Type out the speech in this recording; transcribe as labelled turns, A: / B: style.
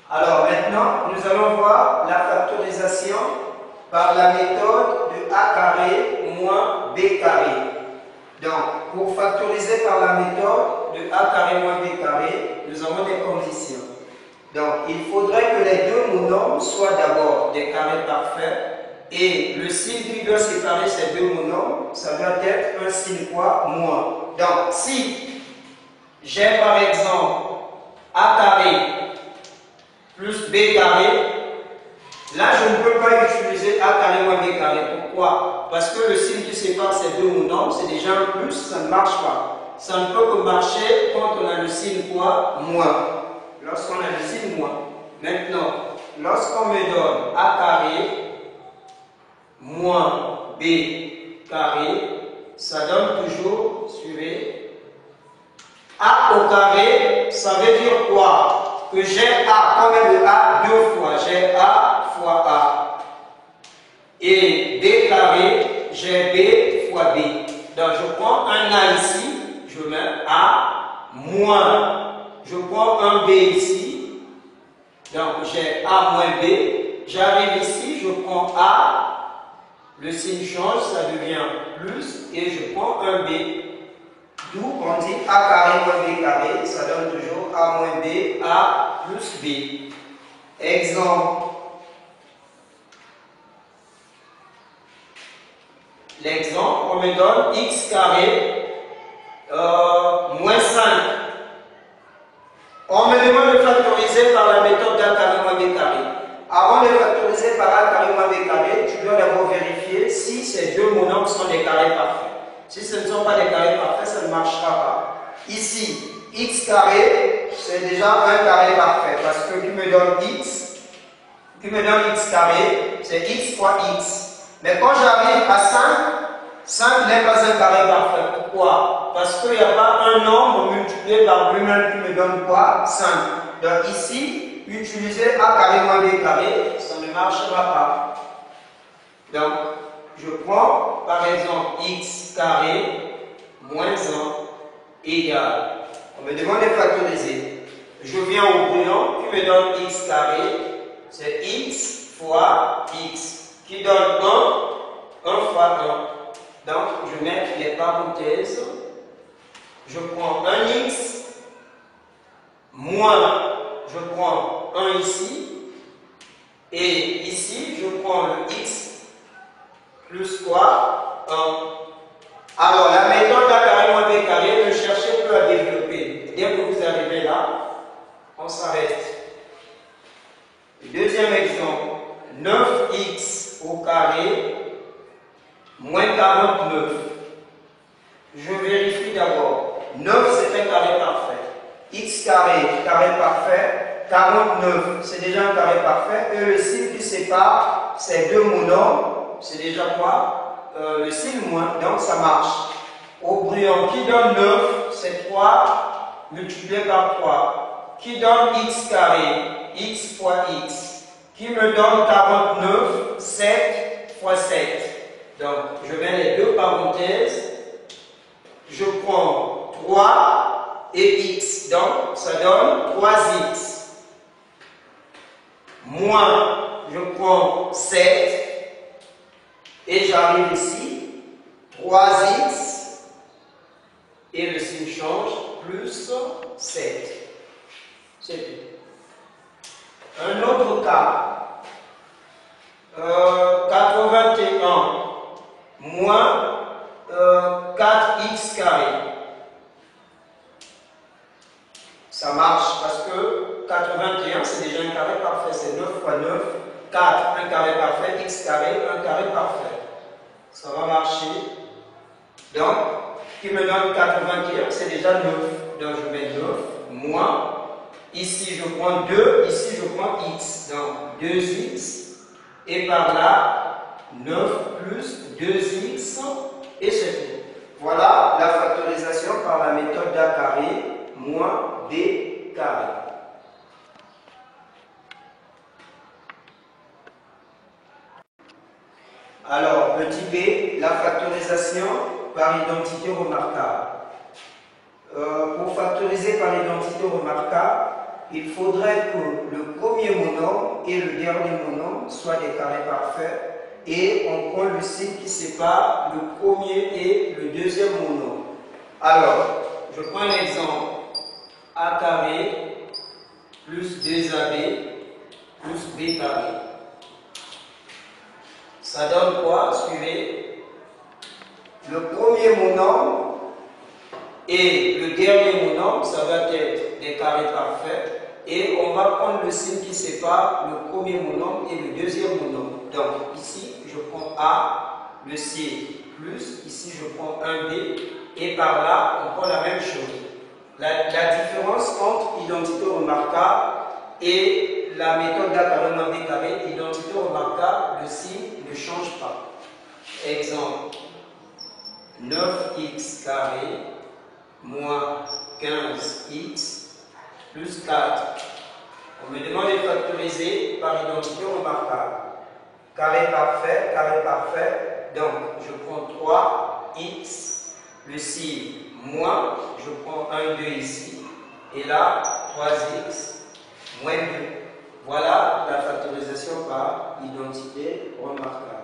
A: Alors maintenant, nous allons voir la factorisation par la méthode de a carré moins b carré. Donc, pour factoriser par la méthode de a carré moins b carré, nous avons des conditions. Donc, il faudrait que les deux monomes soient d'abord des carrés parfaits et le signe qui doit séparer ces deux monomes, ça doit être un signe quoi? Moins. Donc, si j'ai par exemple a carré plus b carré, là je ne peux pas utiliser a carré moins b carré. Pourquoi? Parce que le signe qui sépare ces deux monomes, c'est déjà un plus, ça ne marche pas. Ça ne peut que marcher quand on a le signe quoi? Moins. Lorsqu'on a le signe moins. Maintenant, lorsqu'on me donne a carré moins b carré, ça donne toujours, suivez, a au carré, ça veut dire quoi? Que j'ai a, combien de a? Deux fois, j'ai a fois a. Et b carré, j'ai b fois b. Donc je prends un a ici, je mets a moins. Je prends un b ici, donc j'ai a moins b. J'arrive ici, je prends a, le signe change, ça devient plus, et je prends un b. D'où on dit a carré moins b carré, ça donne toujours a moins b, a plus b. Exemple. L'exemple, on me donne x carré moins 5. On me demande de factoriser par la méthode d'a carré moins b carré. Avant de factoriser par a carré moins b carré, tu dois d'abord vérifier si ces deux monomes sont des carrés parfaits. Si ce ne sont pas des carrés parfaits, ça ne marchera pas. Ici, x carré, c'est déjà un carré parfait parce que qui me donne x carré, c'est x fois x. Mais quand j'arrive à 5 n'est pas un carré parfait. Pourquoi? Parce qu'il n'y a pas un nombre multiplié par lui-même qui me donne quoi? 5. Donc ici, utiliser a carré moins b carré, ça ne marchera pas. Donc, je prends par exemple x carré moins 1 égale. On me demande de factoriser. Je viens au brouillon qui me donne x carré, c'est x fois x. Qui donne 1 fois 1. Donc, je mets les parenthèses. Je prends un x moins, je prends 1 ici. Et ici, je prends le x plus quoi? 1. Alors, la méthode a carré moins b carré, ne cherchez plus à développer. Dès que vous arrivez là, on s'arrête. Deuxième exemple, 9x au carré moins 49. Je vérifie d'abord. 9 c'est un carré parfait. X carré, carré parfait. 49 c'est déjà un carré parfait. Et le signe qui sépare ces deux monomes, c'est déjà quoi? Le signe moins, donc ça marche. Au brouillon, qui donne 9? C'est 3 multiplié par 3. Qui donne x carré? X fois x. Qui me donne 49, 7 fois 7. Donc, je mets les deux parenthèses. Je prends 3 et x. Donc, ça donne 3x. Moins, je prends 7. Et j'arrive ici. 3x. Et le signe change. Plus 7. C'est tout. Un autre cas. 81 moins 4x carré. Ça marche parce que 81 c'est déjà un carré parfait, c'est 9 fois 9, 4, un carré parfait, x carré, un carré parfait. Ça va marcher. Donc, qui me donne 81, c'est déjà 9. Donc je mets 9 moins. Ici je prends 2, ici je prends x. Donc 2x. Et par là, 9 plus 2x, et c'est tout. Voilà la factorisation par la méthode d'a carré moins b carré. Alors, petit b, la factorisation par identité remarquable. Pour factoriser par identité remarquable, il faudrait que le premier monombre et le dernier monombre soient des carrés parfaits et on prend le signe qui sépare le premier et le deuxième monombre. Alors, je prends un exemple. A carré plus 2AB plus B carré. Ça donne quoi? Suivez. Le premier monombre et le dernier monombre, ça va être des carrés parfaits. Et on va prendre le signe qui sépare le premier monombre et le deuxième monombre. Donc ici, je prends A, le C plus, ici je prends un B, et par là, on prend la même chose. La différence entre identité remarquable et la méthode d'A carré moins B carré, identité remarquable, le signe ne change pas. Exemple, 9x carré moins 15x plus 4. On me demande de factoriser par identité remarquable. Carré parfait. Donc, je prends 3x, le signe moins, je prends 1, 2 ici, et là, 3x moins 2. Voilà la factorisation par identité remarquable.